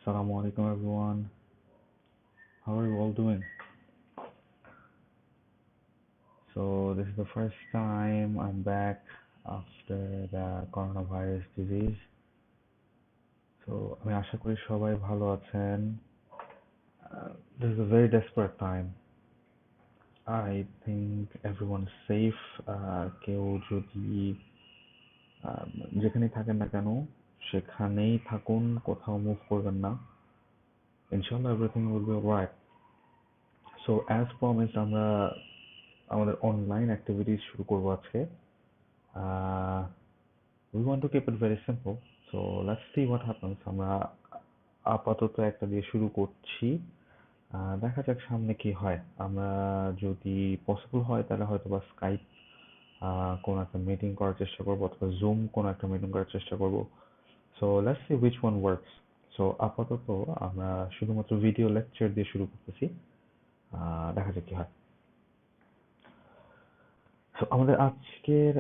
Assalamu alaikum everyone. How are you all doing? So this is the first time I'm back after the coronavirus disease. So আমি আশা করি সবাই ভালো আছেন. This is a very desperate time. I think everyone is safe. কেউ যদি যেখানেই থাকেন না কেন সেখানেই থাকুন, কোথাও মুভ করবেন না. Inshallah everything will be alright. So as promised আমরা আমাদের অনলাইন অ্যাক্টিভিটিস শুরু করব আজকে. We want to keep it very simple. So let's see what happens. আমরা আপাতত একটা দিয়ে শুরু করছি. দেখা যাক সামনে কি হয়. আমরা যদি পসিবল হয় তাহলে হয়তো বা স্কাইপ কোনো একটা মিটিং করার চেষ্টা করবো অথবা জুম কোনো একটা মিটিং করার চেষ্টা করব. So let's see which one works. So আপাতত আমরা শুধুমাত্র ভিডিও লেকচার দিয়ে শুরু করতেছি. দেখা যাক কি হয়. তো আমাদের আজকের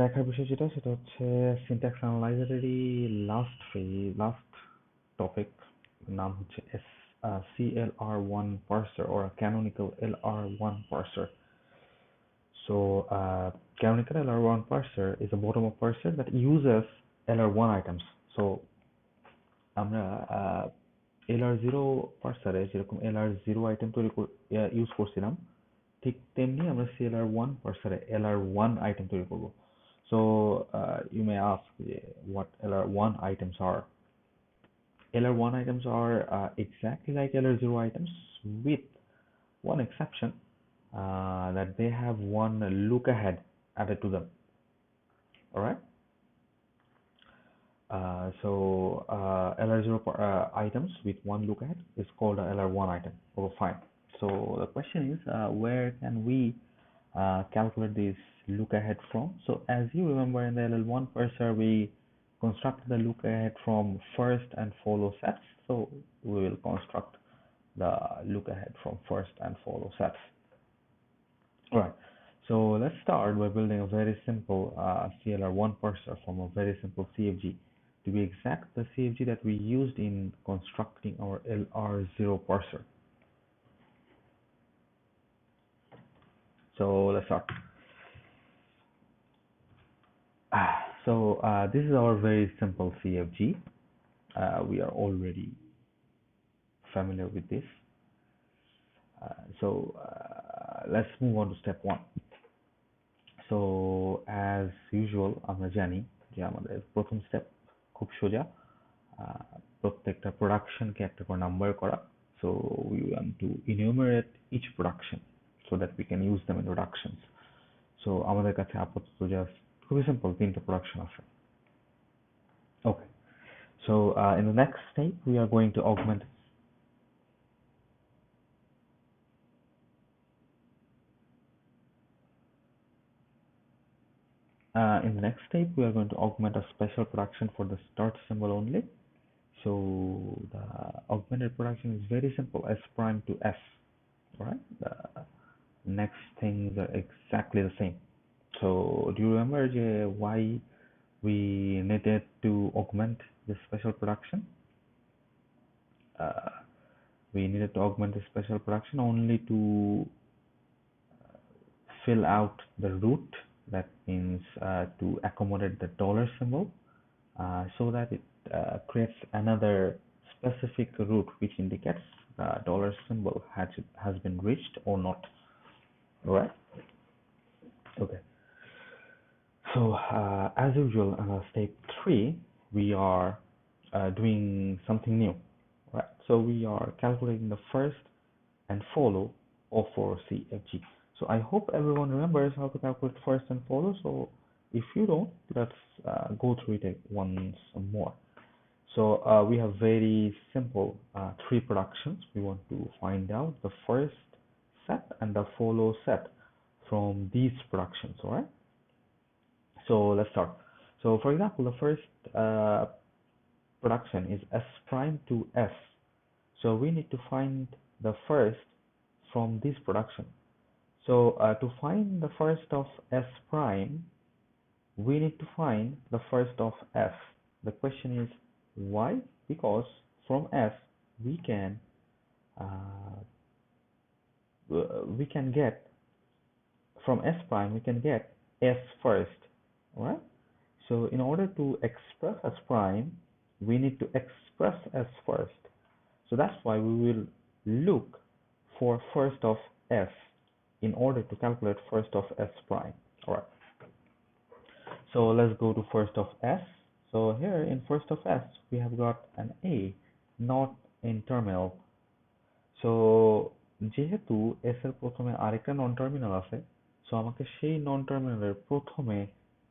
দেখার বিষয় যেটা সেটা হচ্ছে সিনট্যাক্স অ্যানালাইজারেরই লাস্ট টপিক, নাম হচ্ছে CLR1 parser or Canonical LR1 parser. So Canonical LR1 parser is a bottom-up parser that uses LR1 items. So আমরা LR0 পার্সারে যেরকম LR0 আইটেম ইউজ করছিলাম, ঠিক তেমনি আমরা CLR1 পার্সারে LR1 আইটেম তৈরি করব. So you may ask what LR1 items are. LR1 items are exactly like LR0 items with one exception, that they have one look ahead added to them. Alright? LR0 items with one look ahead is called a LR1 item. Oh, fine. So the question is, where can we calculate this look ahead from? So as you remember, in the LL1 parser, we constructed the look ahead from first and follow sets. So we will construct the look ahead from first and follow sets. All right. So let's start by building a very simple CLR1 parser from a very simple CFG. To be exact, the CFG that we used in constructing our LR0 parser. So let's start. So this is our very simple CFG. We are already familiar with this. So let's move on to step one. So as usual, আমরা জানি যে আমাদের প্রথম step খুব সোজা, প্রত্যেকটা প্রোডাকশনকে একটা করে নাম্বার করা. So we want to enumerate each production so that we can use them in reductions. So আমাদের কাছে আপাতত জাস্ট খুবই সিম্পল তিনটা প্রোডাকশন আছে. Okay. So in the next step we are going to augment a special production for the start symbol only. So the augmented production is very simple, S prime to S. Alright, the next things are exactly the same. So do you remember why we needed to augment this special production? We needed to augment this special production only to fill out the root, that means to accommodate the dollar symbol, so that it creates another specific root which indicates the dollar symbol has been reached or not. Alright? Okay. So as usual, step 3, we are doing something new. Right? So we are calculating the first and follow of our CFG. So I hope everyone remembers how to calculate first and follow. So if you don't, let's go through it once more. So we have very simple 3 productions. We want to find out the first set and the follow set from these productions. All right. So let's start. So for example, the first production is S prime to S. So we need to find the first from this production. So to find the first of S prime, we need to find the first of S. The question is why? Because from S uh, we can get from S prime we can get S first, alright? So in order to express S prime, we need to express S first. So that's why we will look for first of S in order to calculate first of S prime. Alright. So let's go to first of S. So here in first of S, we have got an A, not in terminal. So যেহেতু S এর প্রথমে আরেকটা non terminal আছে, so আমাকে সেই নন টার্মিনালের প্রথমে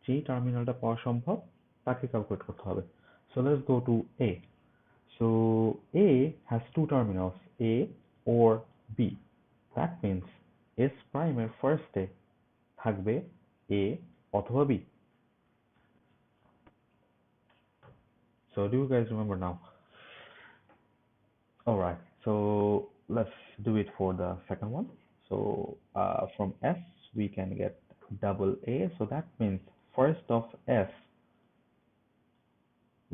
যেই টার্মিনালটা পাওয়া সম্ভব তাকে ক্যালকুলেট করতে হবে. So let's go to A. So A has two terminals, A or B. That means S prime এর ফার্স্টে থাকবে A অথবা B. So do you guys remember now? Alright, so let's do it for the second one. So from S we can get double A, so that means first of S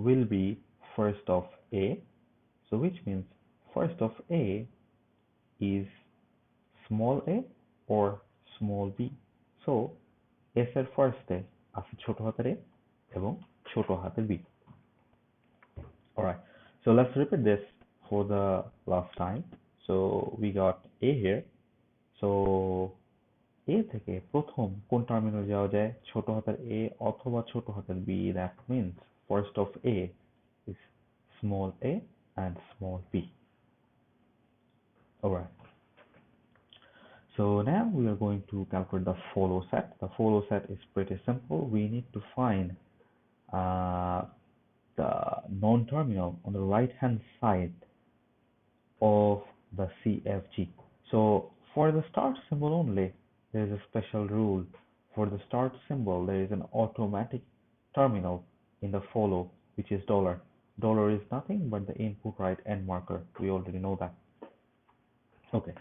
will be first of A, so which means first of A is small a or small b. So S এর ফার্স্টে আছে ছোট হাতের a এবং ছোট হাতের b. Alright, so let's repeat this for the last time. So we got A here. So A থেকে প্রথম কোন টার্মিনাল যাওয়া যায়? ছোট হাতের A অথবা ছোট হাতের B. That means first of A is small a and small b. Alright. So now we are going to calculate the follow set. The follow set is pretty simple. We need to find the non-terminal on the right hand side of the CFG. So for the start symbol only, there is a special rule. For the start symbol, there is an automatic terminal in the follow, which is $. $. Is nothing but the input right end marker. We already know that. Okay.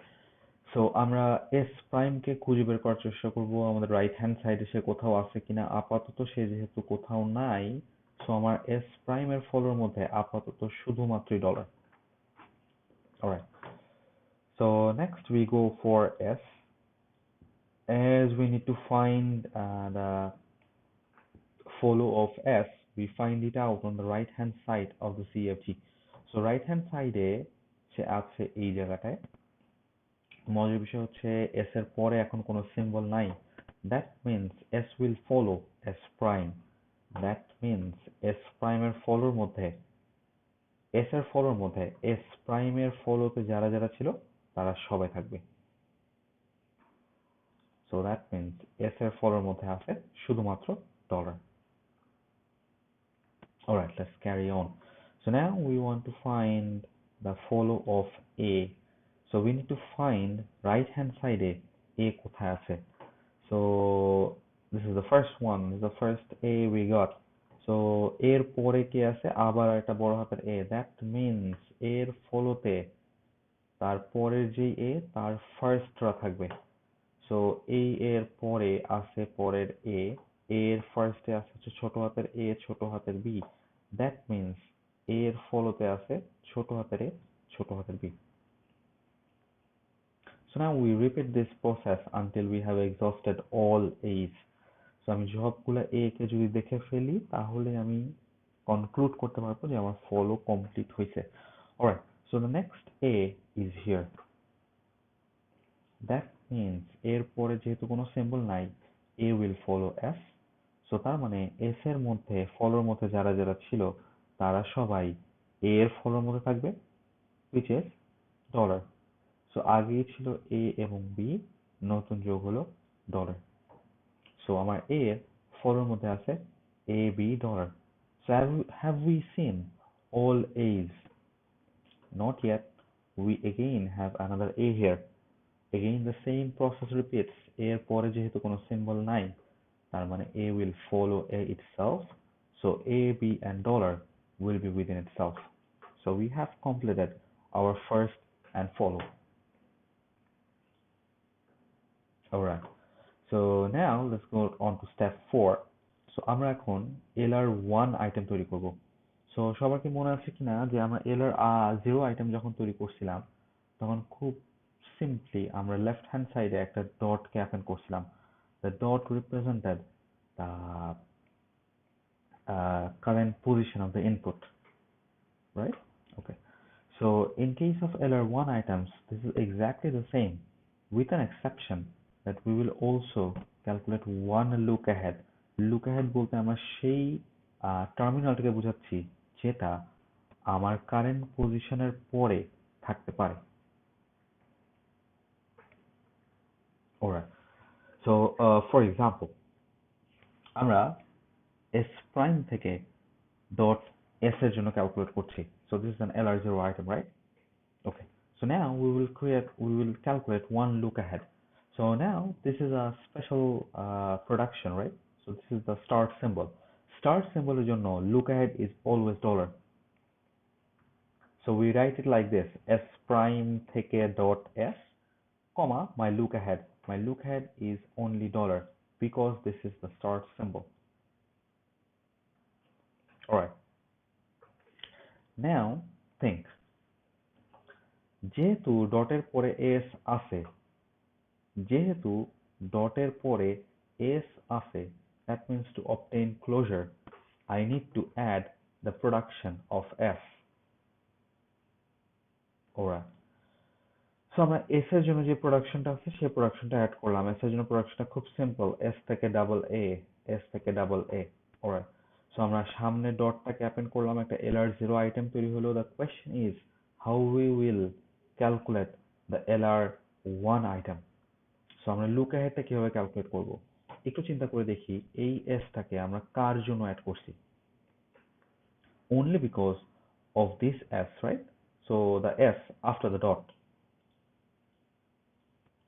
So আমরা S prime কে খুঁজে বের করার চেষ্টা করব আমাদের right hand সাইডে সে কোথাও আছে কিনা. আপাতত সে যেহেতু কোথাও নাই, সো আমার S prime এর ফলোর মধ্যে আপাতত শুধুমাত্রই $. Alright. So next we go for S. As we need to find the follow of S, we find it out on the right hand side of the CFG. So right hand side এ সে আছে এই জায়গাটায়. মজার বিষয় হচ্ছে S এর পরে এখন কোনো সিম্বল নাই. That means S will follow S prime. That means S prime এর ফলোর মধ্যে S এর ফলোর মধ্যে S prime এর ফলোতে যারা যারা ছিল তারা সবাই থাকবে. So that means S এর ফলোর মধ্যে আছে শুধুমাত্র $. Alright, let's carry on. So now we want to find the follow of A. So we need to find right hand side A কোথায় আছে. So this is the first one. This is the first A we got. So এর পরে কি আছে? আবার একটা বড় হাতের A. That means এর ফলোতে তার পরের যে A তার ফার্স্টরা থাকবে. So এই এর পরে আছে পরের A. এর ফার্স্টে আছে ছোট হাতের A, ছোট হাতের B. That means এর ফলোতে আছে ছোট হাতের A, ছোট হাতের B. So now we repeat this process until we have exhausted all A's. So আমি সবগুলা A কে যদি দেখে ফেলি তাহলে আমি conclude করতে পারবো যে আমার follow complete হয়েছে. Alright, so the next A is here. That means এর পরে যেহেতু কোনো symbol নাই, A will follow S. So তার মানে S এর মধ্যে follow মধ্যে যারা যারা ছিল তারা সবাই A এর follow মধ্যে থাকবে, which is $. So আগেই ছিল A এবং B, নতুন যোগ হলো $. So আমার A এর follow মধ্যে আছে A, B, $. So have we seen all A's? Not yet. We again have another A here. Again the same process repeats. A এর পরে যেহেতু কোনো symbol নাই, তার মানে A will follow A itself. So A, B and $. will be within itself. So we have completed our first and follow. Alright, so now let's go on to step 4. So আমরা এখন LR1 item তৈরি করব. So so সবার কি মনে আছে কিনা যে আমরা এলআর জিরো আইটেম যখন তৈরি করছিলাম তখন খুব সিম্পলি আমরা লেফট হ্যান্ড সাইডে একটা ডট কে অ্যাপেন্ড করছিলাম। The dot represented the current position of the input, right? Okay. So in case of LR1 items, this is exactly the same, with an exception that we will also calculate one look ahead. Look ahead বলতে আমরা সেই টার্মিনালটাকে বোঝাচ্ছি যেটা আমার current পজিশনের পরে থাকতে পারে। Alright. So for example, আমরা S prime থেকে dot S এর জন্য calculate করছি. So this is an LR0 item, right? Okay. So now we will calculate one look ahead. So now this is a special production, right? So this is the start symbol. Start symbol এর জন্য look ahead is always dollar. So we write it like this: S prime থেকে dot S, comma my look ahead. My look ahead is only dollar because this is the start symbol. Alright. Now think. যেহেতু ডটের পরে S আছে, যেহেতু ডটের পরে S আছে, that means to obtain closure I need to add the production of S. Alright. So আমরা S এর জন্য যে প্রোডাকশনটা আছে সেই প্রোডাকশনটা অ্যাড করলাম। S এর জন্য প্রোডাকশনটা খুব সিম্পল, S থেকে ডাবল এ, S থেকে ডাবল এ। Alright. So আমরা সামনে ডটটাকে অ্যাপেন্ড করলাম, একটা LR0 আইটেম তৈরি হলো। The question is how we will calculate the LR1 item. So আমরা লুক অ্যাহেডটা কিভাবে ক্যালকুলেট করব? একটু চিন্তা করে দেখি এই এসটাকে আমরা কার জন্য অ্যাড করছি? Only because of this s, right? So the s after the dot.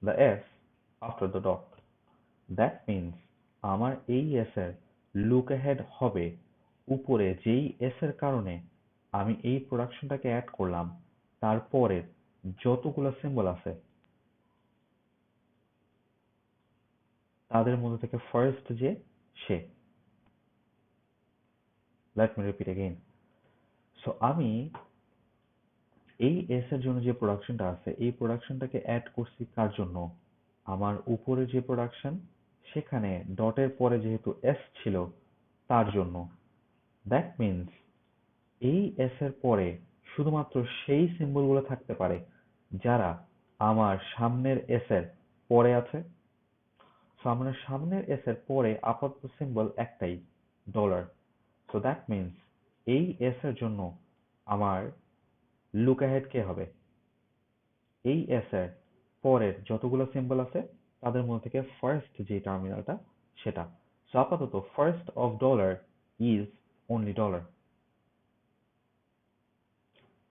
The s after the dot. That means আমার এই s এর লুক অ্যাহেড হবে উপরে যেই s এর কারণে আমি এই প্রোডাকশনটাকে অ্যাড করলাম তারপরে যতগুলো সিম্বল আছে তাদের মধ্যে থেকে ফার্স্ট যে সে। Let me repeat again. So আমি এই এস এর জন্য যে প্রোডাকশনটা আছে এই প্রোডাকশনটাকে অ্যাড করছি কার জন্য? আমার উপরে যে প্রোডাকশন সেখানে ডটের পরে যেহেতু এস ছিল তার জন্য। দ্যাট মিনস এই এস এর পরে শুধুমাত্র সেই সিম্বলগুলো থাকতে পারে যারা আমার সামনের এস এর পরে আছে। সো আমার সামনের এস এর পরে আপাতত সিম্বল একটাই, ডলার। সো দ্যাট মিনস এই এস এর জন্য আমার লুক অ্যাহেড কে হবে? এই এস এর পরের যতগুলো সিম্বল আছে তাদের মধ্যে থেকে ফার্স্ট যে টার্মিনালটা সেটা। সো আপাতত first of dollar is only dollar.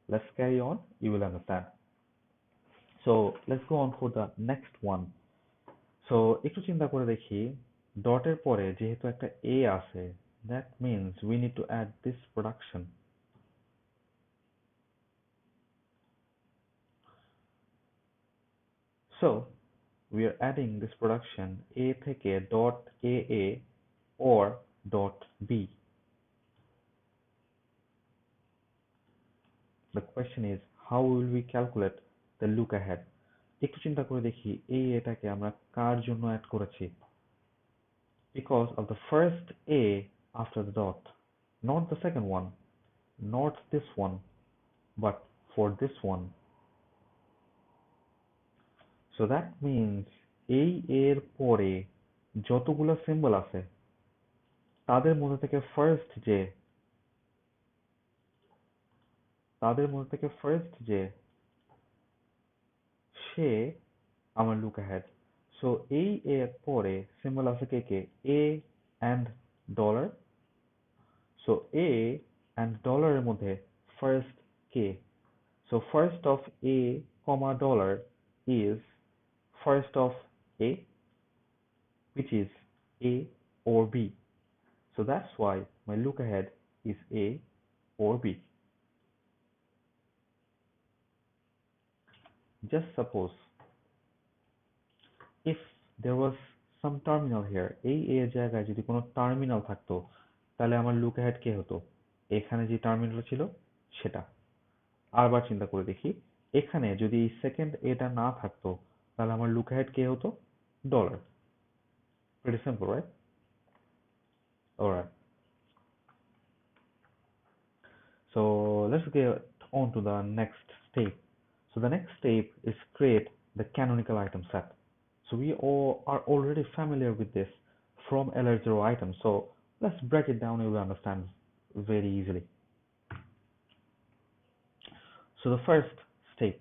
Let's carry on, you will understand. So let's go on for the next one. So একটু চিন্তা করে দেখি, ডটের পরে যেহেতু একটা a আছে, that means we need to add this production. So we are adding this production a থেকে dot aa or dot b. The question is how will we calculate the look ahead? একটু চিন্তা করে দেখি এই এটাকে আমরা কার জন্য অ্যাড করেছি? Because of the first a after the dot, not the second one, not this one, but for this one. So that means এই এর পরে যতগুলো সিম্বল আছে তাদের মধ্যে থেকে ফার্স্ট যে সে আমার লুক অ্যাহেড। সো এই এর পরে সিম্বল আছে কে কে? A and dollar. So A and ডলারের মধ্যে ফার্স্ট কে? So first of A comma dollar is first of A, which is A or B. So that's why my look ahead is A or B. Just suppose if there was some terminal here, এই এর জায়গায় যদি কোনো terminal থাকতো তাহলে আমার look ahead কে হতো? এখানে যে টার্মিনাল ছিল সেটা। আরবার চিন্তা করে দেখি, এখানে যদি এই সেকেন্ড এটা না থাকতো তাহলে আমার লুক অ্যাহেড কে হতো? Dollar. Pretty simple, right? Alright. So let's get on to the next step. So the next step is create the canonical item set. So we all are already familiar with this from LR0 items. So let's break it down, you will understand very easily. So the first step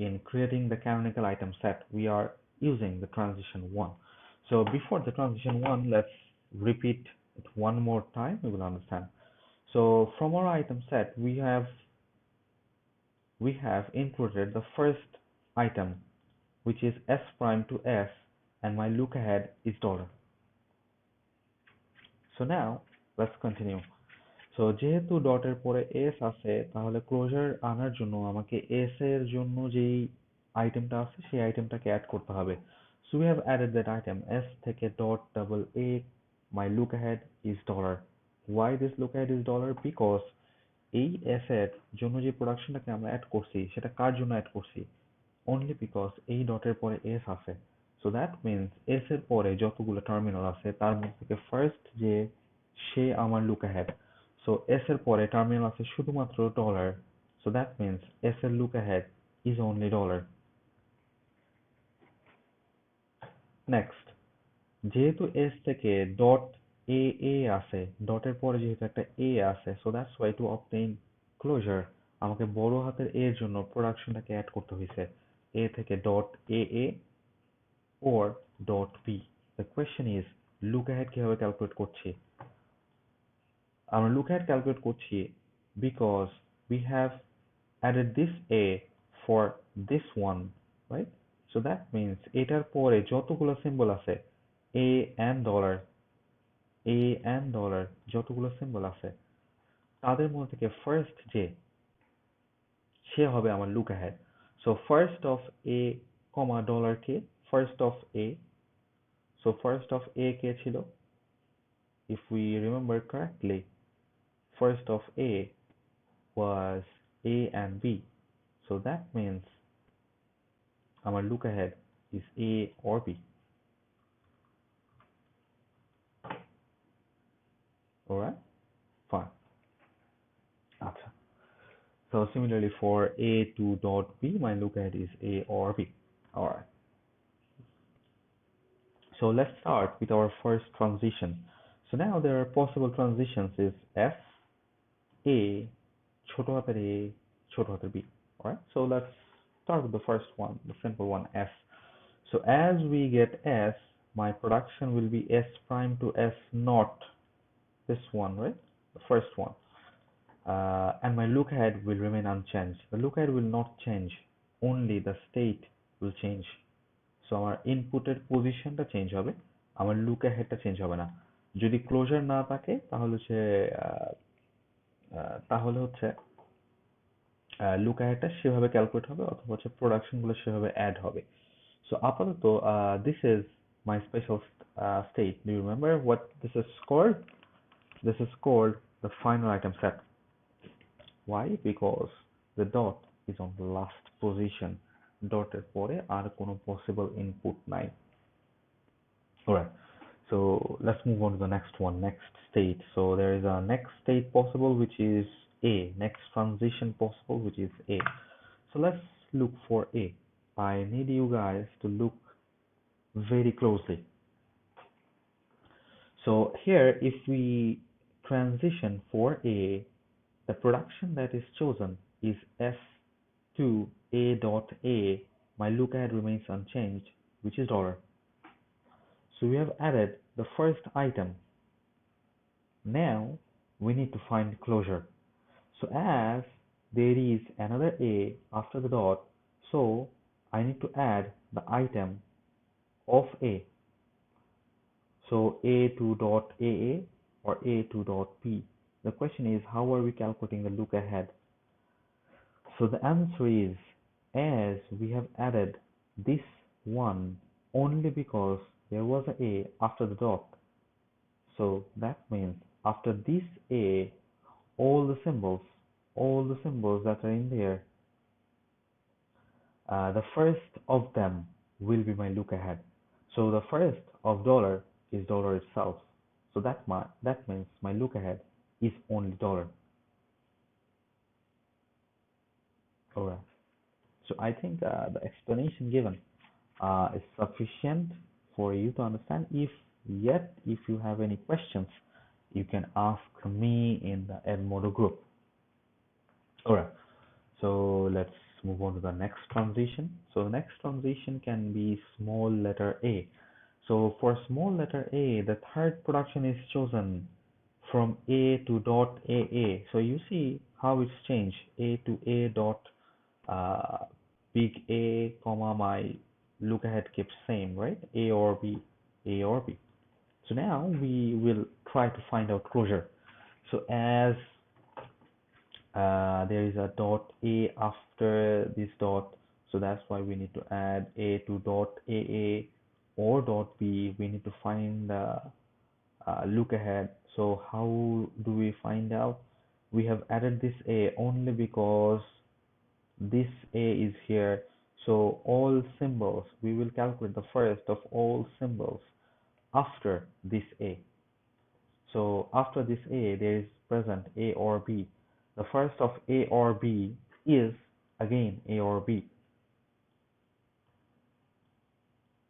in creating the canonical item set, we are using the transition 1. So before the transition 1, let's repeat it one more time, you will understand. So from our item set, we have included the first item, which is S prime to S, and my look ahead is dollar. So now let's continue. So যেহেতু ডটের পরে S আছে, তাহলে closure আনার জন্য আমাকে S এর জন্য যেই আইটেমটা আছে সেই আইটেমটাকে অ্যাড করতে হবে। So we have added that item s থেকে dot double a, my look ahead is dollar. Why this look ahead is dollar? Because এই এস এর জন্য যে প্রোডাকশনটাকে আমরা অ্যাড করছি সেটা কার জন্য অ্যাড করছি? Only because এই ডটের পরে এস আছে। So that means এস এর পরে যতগুলো টার্মিনাল আছে তার মধ্যে থেকে ফার্স্ট যে সে আমার লুক অ্যাহেড। So এস এর পরে টার্মিনাল আছে শুধুমাত্র dollar. So that means S এর look ahead is only dollar. Next, যেহেতু এস থেকে ডট এ এ আছে, ডটের পরে যেহেতু একটা এ আছে, so that's why to obtain closure আমাকে বড় হাতের এ এর জন্য প্রোডাকশনটাকে অ্যাড করতে হয়েছে, এ থেকে dot A A or dot b. The question is look ahead কিভাবে ক্যালকুলেট করছি? আমরা look ahead ক্যালকুলেট করছি because we have added this a for this one, right? So that means এটার পরে যতগুলো সিম্বল আছে a and dollar যতগুলো symbol আছে তাদের মধ্যে থেকে ফার্স্ট যে সে হবে আমার look ahead. So first of A comma dollar কে? First of A. So first of A কে ছিল? If we remember correctly, first of A was A and B. So that means our look ahead is A or B. Alright? Fine. Acha. So similarly for A to dot B, my look ahead is A or B. Alright. So let's start with our first transition. So now there are possible transitions is F, A, ছোট হাতের A, ছোট হাতের B. Alright? So let's start with the first one, the simple one, F. So as we get S, my production will be S prime to S naught, this one, right? The first one. And my look ahead will remain unchanged. The look ahead will not change, only the state will change. So our input position টা change হবে, আমার look ahead টা change হবে না। যদি closure না থাকে তাহলে হচ্ছে look ahead টা সেভাবে ক্যালকুলেট হবে অথবা হচ্ছে প্রোডাকশন গুলো সেভাবে অ্যাড হবে। So আপাতত this is my special state. Do you remember what this is called? This is called the final item set. Why? Because the dot is on the last position. Dot এর পরে আর কোনো possible input নাই। Alright. So let's move on to the next one, next state. So there is a next state possible which is A. Next transition possible which is A. So let's look for A. I need you guys to look very closely. So here if we transition for A, the production that is chosen is S to A dot A. My look ahead remains unchanged, which is dollar. So we have added the first item. Now we need to find closure. So as there is another A after the dot, so I need to add the item of A. So A2 dot AA or A2 dot P. The question is, how are we calculating the look ahead? So the answer is, as we have added this one only because there was an A after the dot. So that means after this A, all the symbols, that are in there, the first of them will be my look ahead. So the first of dollar is dollar itself. So that means my look ahead is only dollar. Alright. So I think the explanation given is sufficient for you to understand. If you have any questions, you can ask me in the Edmodo group. Alright. So let's move on to the next transition. So the next transition can be small letter A. So for small letter A, the third production is chosen from A to dot AA. So you see how it's changed. A to A dot big A, comma, my look ahead keeps same, right? A or B, A or B. So now we will try to find out closure. So as there is a dot A after this dot, so that's why we need to add A to dot AA or dot B. We need to find the look ahead. So how do we find out? We have added this A only because this A is here. So all symbols, we will calculate the first of all symbols after this A. So after this A, there is present A or B. The first of A or B is again A or B,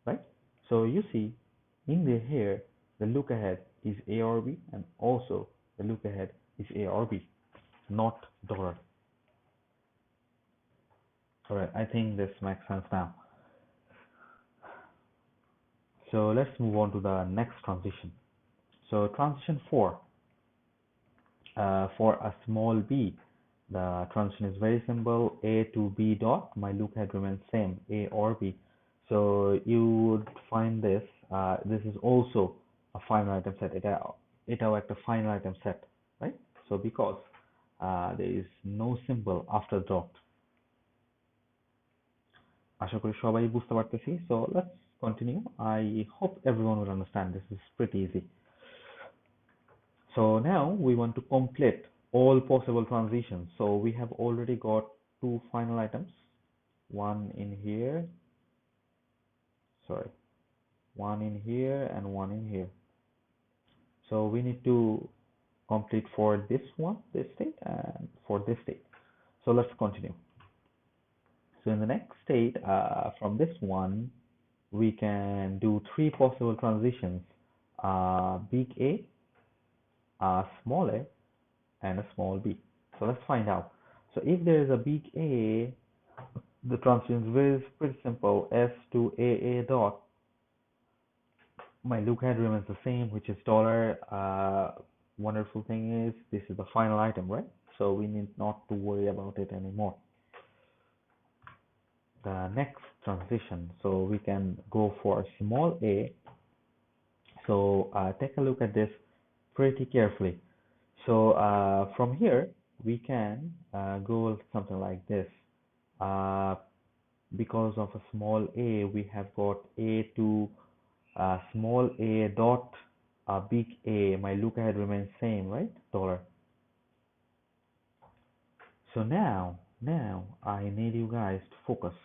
right? So you see in the here, the look ahead is A or B, and also the look ahead is A or B, not dollar. Alright, I think this makes sense now. So let's move on to the next transition. So transition 4, for a small b, the transition is very simple. A to B dot, my look ahead remains same, A or B. So you would find this, this is also a final item set. এটাও একটা final item set, right? So because there is no symbol after dot. আশা করি সবাই বুঝতে পারতেছি. So let's continue. I hope everyone will understand. This is pretty easy. So now we want to complete all possible transitions. So we have already got two final items, one in here, sorry, one in here and one in here. So we need to complete for this one, this state, and for this state. So let's continue. So in the next state, from this one, we can do three possible transitions: big A, small a, and a small b. So let's find out. So if there is a big A, the transition is pretty simple. S to AA dot. My look ahead remains the same, which is dollar. Wonderful thing is this is the final item, right? So we need not to worry about it anymore. The next transition, so we can go for small a. So take a look at this pretty carefully. So from here we can go something like this. Because of a small a, we have got A to small a dot big A. My look ahead remains same, right? Dollar. So now I need you guys to focus.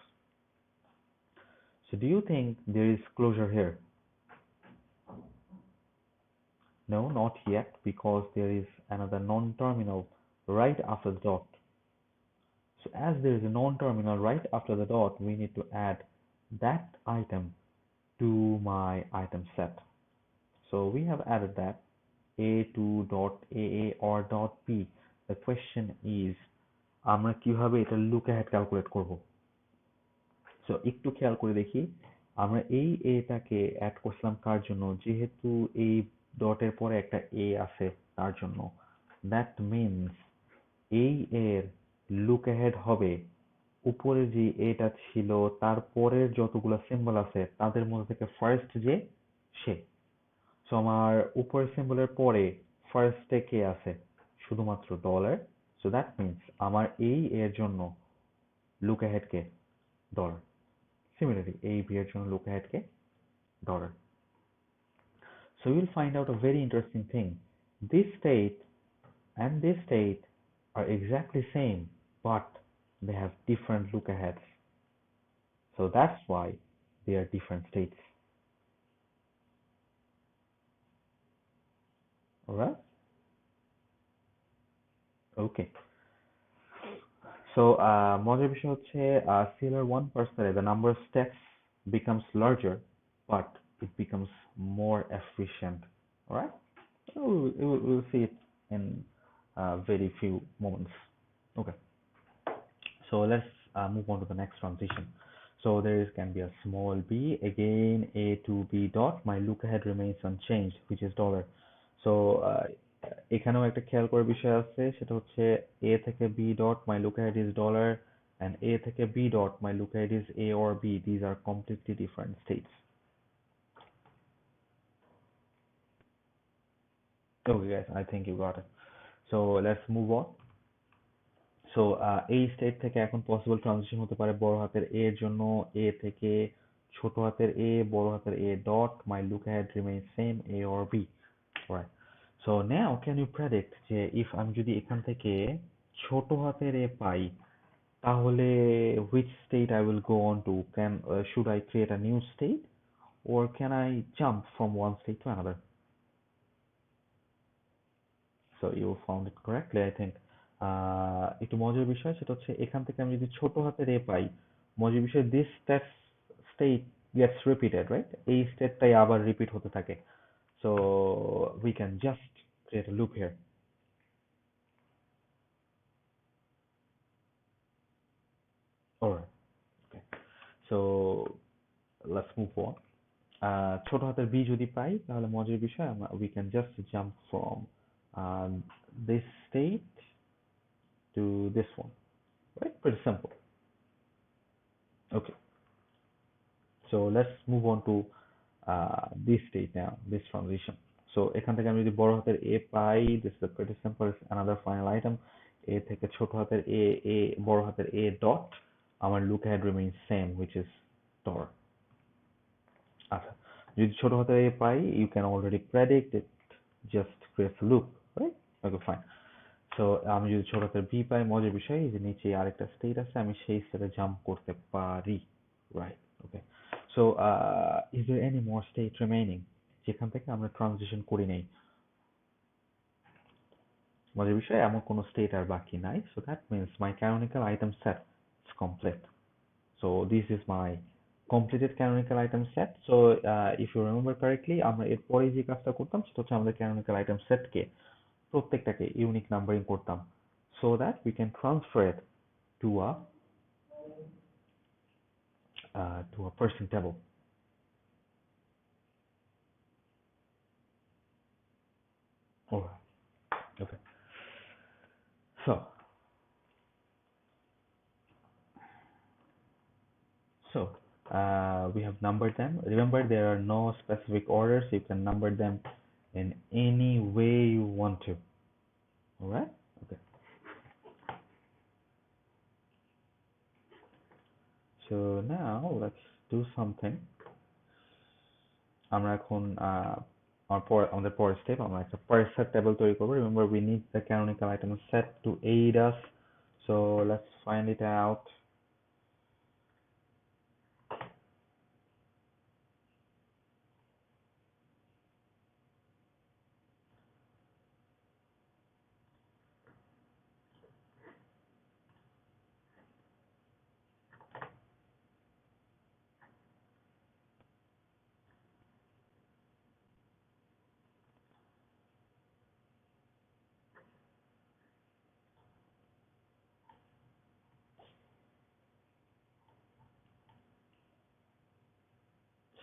So do you think there is closure here? No, not yet, because there is another non-terminal right after the dot. So as there is a non-terminal right after the dot, we need to add that item to my item set. So we have added that A2 dot AA or dot B. The question is, আমরা কিভাবে এটা look ahead calculate করব? So একটু খেয়াল করে দেখি, আমরা এই এটাকে অ্যাড করছিলাম কার জন্য? যেহেতু এই ডটের পরে একটা A আছে তার জন্য। That means এই এর look ahead হবে উপরে যে এটা ছিল তারপরের যতগুলো সিম্বল আছে তাদের মধ্যে থেকে ফার্স্ট যে সে। সো আমার উপরের সিম্বলের পরে ফার্স্টে কে আছে? শুধুমাত্র ডলার। সো দ্যাট মিন্স আমার এই এর জন্য লুক অ্যাহেড কে? ডলার। Similarly, এই বি এর জন্য look ahead K? Dollar. So you'll find out a very interesting thing. This state and this state are exactly same, but they have different look aheads. So that's why they are different states. Alright? Okay. So মজার বিষয় হচ্ছে CLR 1 Parser, the number of steps becomes larger, but it becomes more efficient. Alright? We'll see it in very few moments. Okay. So let's move on to the next transition. So can be a small b, again a to b dot, my look ahead remains unchanged, which is dollar. So এখানেও একটা খেয়াল করার বিষয় আছে, সেটা হচ্ছে a থেকে b dot, my look ahead is dollar, and a থেকে b dot, my look ahead is a or b. These are completely different states. Okay guys, I think you got it. So let's move on. So এই state থেকে এখন possible transition হতে পারে বড় হাতের এ এর জন্য এ থেকে ছোট হাতের এ, বড় হাতের A dot, my look ahead remains same A or B, right? So now can you predict যে ইফ আমি যদি এখান থেকে ছোট হাতের এ পাই, তাহলে which state I will go on to? Should I create a new state, or can I jump from one state to another? So you found it correctly, I think. একটু মজার বিষয় সেটা হচ্ছে এখান থেকে আমি যদি ছোট হাতের এ পাই, মজার বিষয় this state gets repeated, right? এই স্টেটটাই আবার রিপিট হতে থাকে. So we can just create a loop here. Alright, okay. So let's move on. ছোট হাতের b যদি পাই তাহলে মজার বিষয় we can just jump from this state to this one, right? Pretty simple. Okay. So let's move on to this state now, this transition. So এখান থেকে আমি যদি বড় হাতের a pi, this is a pretty simple, another final item. a থেকে ছোট হাতের a বড় হাতের a dot, আমার look ahead remains same, which is dollar. আচ্ছা, যদি ছোট হাতের a pi, you can already predict it, just create a loop, right? Okay, fine. So আমি যদি ছোট হাতের b পাই, মজার বিষয় যে নিচে আরেকটা স্টেট আছে, আমি সেই স্টেটে জাম্প করতে পারি, right? Okay. So is there any more state remaining যেখান থেকে আমরা ট্রানজিশন করি নাই? মজার বিষয় এমন কোনো স্টেট আর বাকি নাই, so that means my canonical item set is complete. So this is my completed canonical item set. So if you remember correctly, আমরা এরপরে যে কাজটা করতাম সেটা হচ্ছে আমাদের canonical item set কে প্রত্যেকটাকে ইউনিক নাম্বারিং করতাম, so that we can transfer it to a person table. Alright, okay. So we have numbered them. Remember, there are no specific orders. You can number them in any way you want to. Alright? Okay. So now let's do something. আমরা এখন আমাদের পরের step, আমরা একটা Parser table তৈরি করব. Remember, we need the canonical item set to aid us. So let's find it out.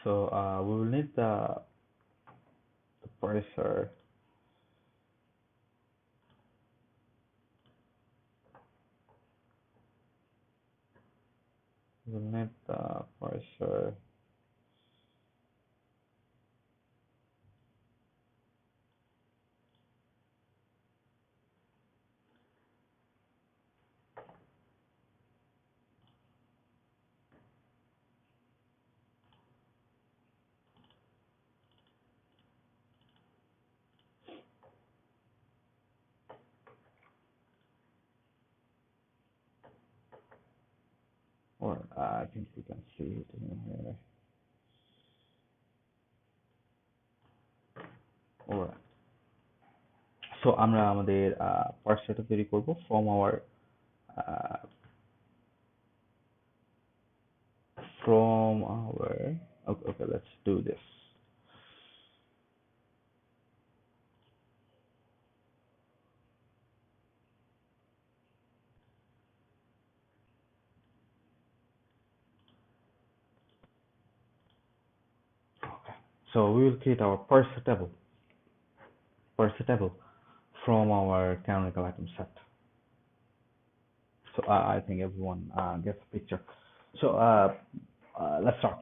So we will need the Parser. We'll need the Parser. 4. I think we can see it in here. Alright. So আমরা আমাদের পার্সারটা তৈরি করব from our okay, let's do this. Okay. So we will create our parser table from our canonical item set. So I think everyone gets the picture. So let's start.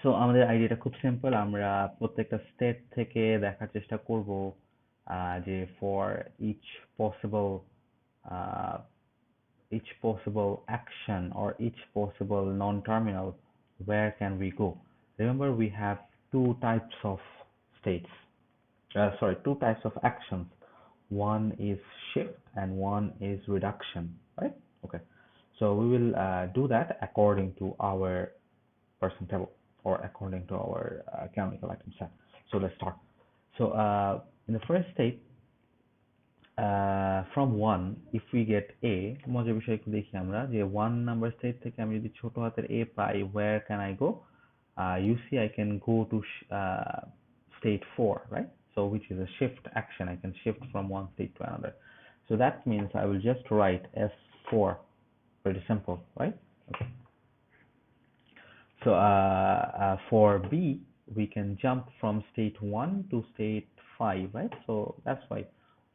So আমাদের আইডিয়াটা খুব simple, আমরা প্রত্যেকটা state থেকে দেখার চেষ্টা করব যে for each possible action or each possible non-terminal, where can we go? Remember, we have two types of states. Two types of actions. One is shift and one is reduction, right? Okay. So we will do that according to our person table or according to our canonical item set. So let's start. So in the first state, from 1, if we get a, মজার বিষয় একটু দেখি আমরা যে 1 number state থেকে আমি যদি ছোট হাতের a pi, where can I go? You see, I can go to state 4, right? So which is a shift action. I can shift from one state to another. So that means I will just write S4. Pretty simple, right? Okay. So for B, we can jump from state 1 to state 5, right? So that's why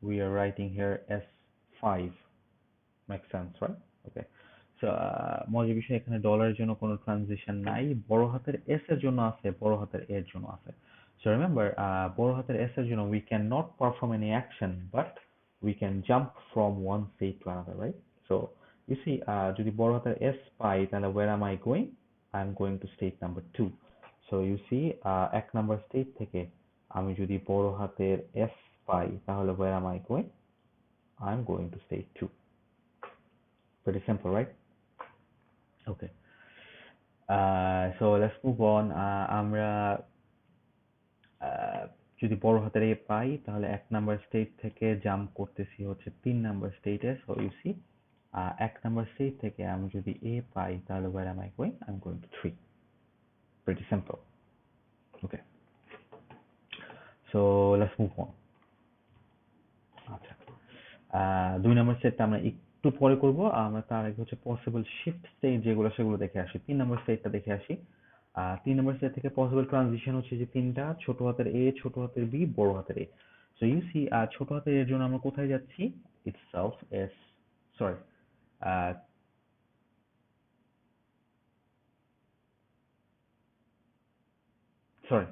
we are writing here S5. Makes sense, right? Okay. So মজার বিষয় এখানে ডলারের জন্য কোনো transition নাই, বড় হাতের S এর জন্য আছে, বড় হাতের A এর জন্য আছে. So remember, বড় হাতের S এর জন্য we cannot perform any action, but we can jump from one state to another, right? So you see, যদি বড় হাতের S পাই তাহলে where am I going? I'm going to state number 2. So you see, এক number state থেকে আমি যদি বড় হাতের S পাই তাহলে where am I going? I'm going to state 2. Pretty simple, right? Okay. So let's move on. আমরা যদি বড় হাতের A পাই তাহলে এক নাম্বার স্টেট থেকে জাম্প করতেছি হচ্ছে 3 নাম্বার স্টেটে. সো ইউ সি, এক নাম্বার স্টেট থেকে আমি যদি A পাই তাহলে where am I going? I'm going to 3. Pretty simple. Okay. So let's move on. আচ্ছা, 2 নাম্বার স্টেটটা আমরা একটু পরে করব. আমরা তার আগে হচ্ছে পসিবল শিফট স্টেট যেগুলো সেগুলো দেখে আসি. 3 নাম্বার স্টেটটা দেখে আসি. 3 নাম্বার স্টেট থেকে পসিবল ট্রানজিশন হচ্ছে যে তিনটা, ছোট হাতের A, ছোট হাতের B, বড় হাতের A. সো ইউ সি, ছোট হাতের এর জন্য আমরা কোথায় যাচ্ছি? itself is sorry sorry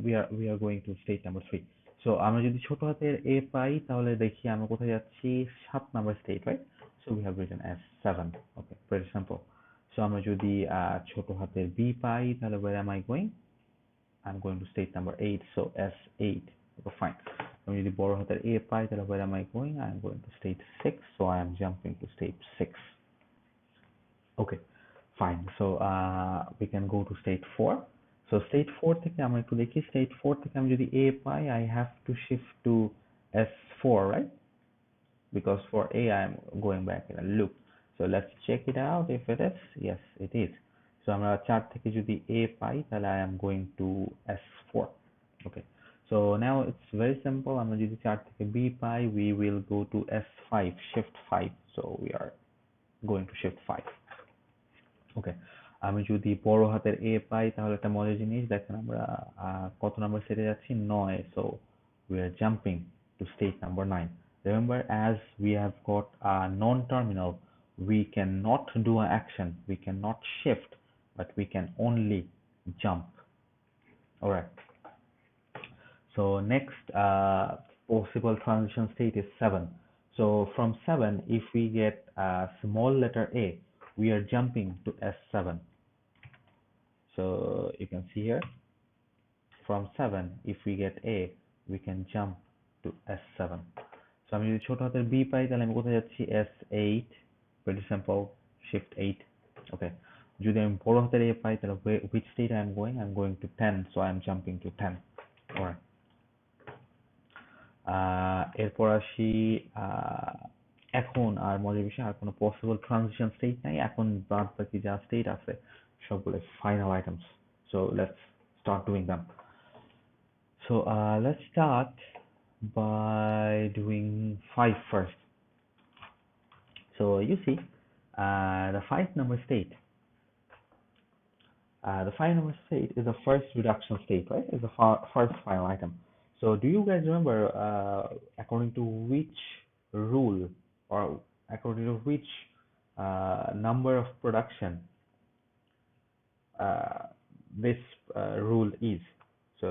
we are going to state number 3. So আমরা যদি ছোট হাতের A পাই তাহলে দেখি আমরা কোথায় যাচ্ছি? 7 number state, right? So we have written as 7. Okay, pretty simple. So আমরা যদি ছোট হাতের B পাই তাহলে where am I going? I'm going to state number 8, so S8. Okay, fine. আমি যদি বড় হাতের A পাই তাহলে where am I going? I'm going to state 6, so I am jumping to state 6. Okay, fine. So we can go to state 4. So state 4 থেকে আমরা একটু দেখি, state 4 থেকে আমি যদি A pi, I have to shift to S4, right? Because for A I am going back in a loop. So let's check it out if it is. Yes, it is. So আমরা 4 থেকে যদি A পাই তাহলে I am going to S4. Okay. So now it's very simple. আমরা যদি 4 থেকে B pi, we will go to S5, shift 5. So we are going to shift 5. Okay. আমি যদি বড় হাতের A পাই তাহলে একটা মজার জিনিস দেখেন, আমরা কত নাম্বার স্টেটে যাচ্ছি? 9. So we are jumping to state number 9. Remember, as we have got a non-terminal, we cannot do an action, we cannot shift, but we can only jump. All right. So next possible transition state is 7. So from 7, if we get a small letter A, we are jumping to S7. So you can see here, from 7, if we get A, we can jump to S7. So আমি যদি ছোট হাতের B পাই তাহলে আমি কোথায় যাচ্ছি? S8. Pretty simple. Shift 8. Okay. যদি আমি বড় হাতের A পাই তাহলে which state I am going? I'm going to 10, so I am jumping to 10. Alright. এরপর আসি এখন আর মজার বিষয় আর কোনো পসিবল ট্রানজিশন স্টেট নাই এখন বাদ বাকি যা স্টেট আছে সবগুলো final items so let's start doing them so let's start by doing 5 first. So you see the 5 number state. The 5 number state is the first reduction state, right? It's the first final item. So do you guys remember according to which rule or according to which number of production uh, this rule is? So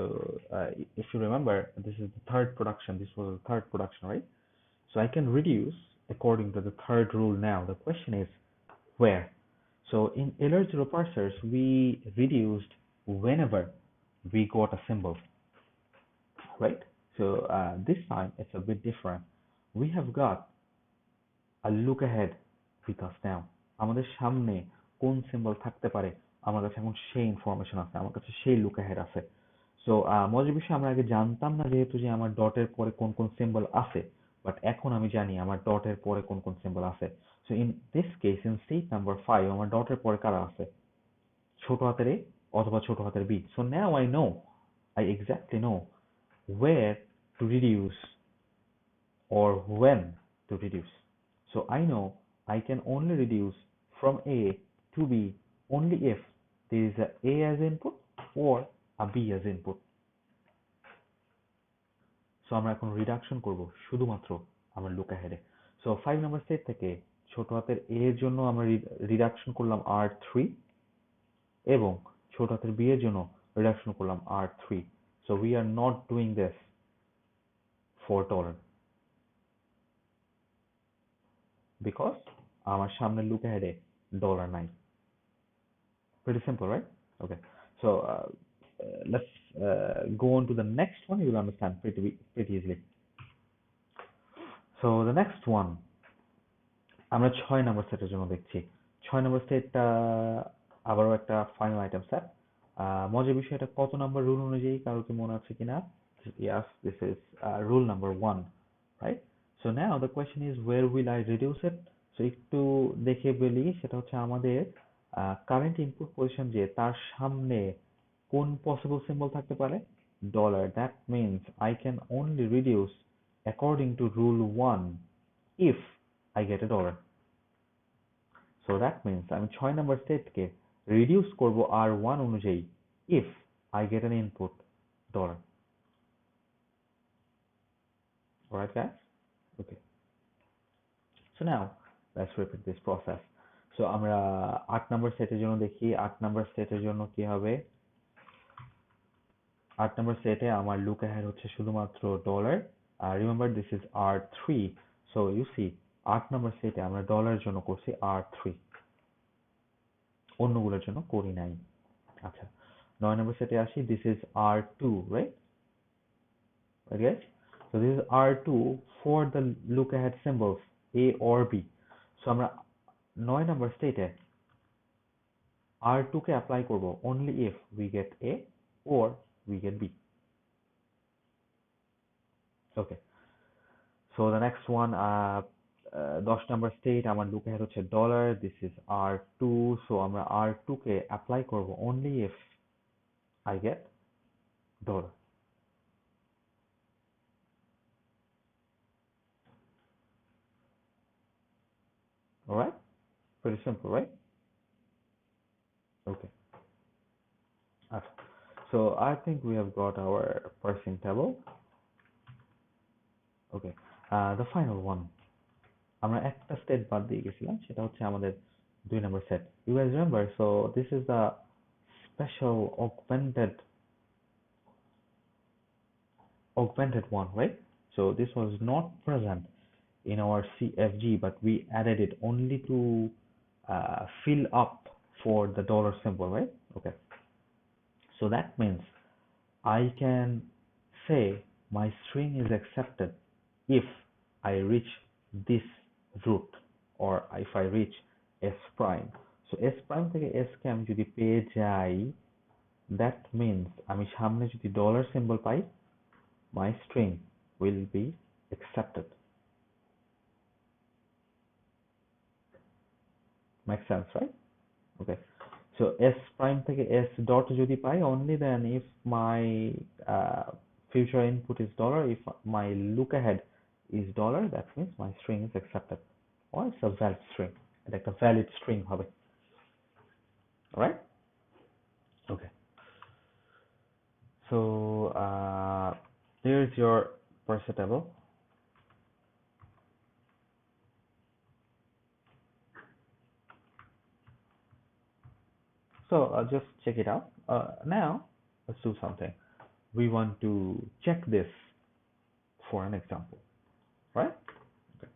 if you remember, this is the third production. This was the third production, right? So I can reduce according to the third rule now. The question is where? So in LR0 parsers, we reduced whenever we got a symbol, right? So this time it's a bit different. We have got a look ahead with us now. আমাদের সামনে কোন symbol থাকতে পারে আমার কাছে এখন সেই information আছে আমার কাছে সেই লুক অ্যাহেড আছে সো মজার বিষয় আমরা আগে জানতাম না যেহেতু যে আমার ডটের পরে কোন কোন সিম্বল আছে বাট এখন আমি জানি আমার ডটের পরে কোন কোন সিম্বল আছে so in this case in state number 5 আমার ডটের পরে কারা আছে ছোট হাতের এ অথবা ছোট হাতের B so now I exactly know where to reduce or when to reduce. So I know I can only reduce from A to B only if there is a A as input or a B as input. So আমরা এখন reduction করব শুধুমাত্র আমার look অ্যাহেডে so 5 number state থেকে ছোট হাতের A এর জন্য আমরা রিডাকশন করলাম R3 এবং ছোট হাতের B এর জন্য রিডাকশন করলাম R3 so we are not doing this for dollar because আমার সামনে লুক অ্যাহেডে ডলার নাই pretty simple right okay so let's go on to the next one you'll understand pretty easily so the next one আমরা 6 number সেটের জন্য দেখছি 6 number সেটটা আবারও একটা ফাইনাল আইটেম সেট মজার বিষয় এটা কত নাম্বার রুল অনুযায়ী কারো কি মনে আছে কিনা yes this is rule number 1 right so now the question is where will I reduce it so একটু দেখে বলি সেটা হচ্ছে আমাদের কারেন্ট ইনপুট পজিশন যে তার সামনে কোন পসিবল সিম্বল থাকতে পারে dollar that means I can only reduce according to rule 1 if I get a dollar so that means আমি 6 নাম্বার স্টেটকে রিডিউস করব R1 অনুযায়ী if I get an input dollar alright guys okay so now let's repeat this process so আমরা 8 number সেটের জন্য দেখি 8 number সেটের জন্য কি হবে 8 নাম্বার সেটে আমার লুক অ্যাহেড হচ্ছে শুধুমাত্র dollar remember this is R3 so you see 8 number সেটে আমরা ডলারের জন্য করছি R3 অন্যগুলোর জন্য করি নাই আচ্ছা 9 নাম্বার সেটে আসি this is R2 right okay so this is R2 for the look ahead symbols A or B so আমরা 9 নাম্বার স্টেটে R2 কে অ্যাপ্লাই করব only if we get A or we get B okay so the next one 10 number state আমার look ahead হচ্ছে dollar this is R2 so আমরা R2 কে apply করব only if I get dollar alright pretty simple right okay so I think we have got our parsing table okay the final one আমরা একটা state বাদ দিয়ে গেছিলাম সেটা হচ্ছে আমাদের 2 number set you guys remember so this is the special augmented one right so this was not present in our CFG but we added it only to fill up for the dollar symbol right okay so that means I can say my string is accepted if I reach this root or if I reach S prime. So S prime থেকে S কে আমি যদি পেয়ে যাই, that means আমি সামনে যদি dollar symbol pi, my string will be accepted. Make sense, right? Okay. So S prime থেকে S dot যদি পাই, only then if my future input is dollar, if my look ahead is dollar, that means my string is accepted, or it's a valid string. এটা একটা valid string হবে. Alright? Okay. So here's your parser table. So just check it out. Now let's do something. We want to check this for an example, right? Okay.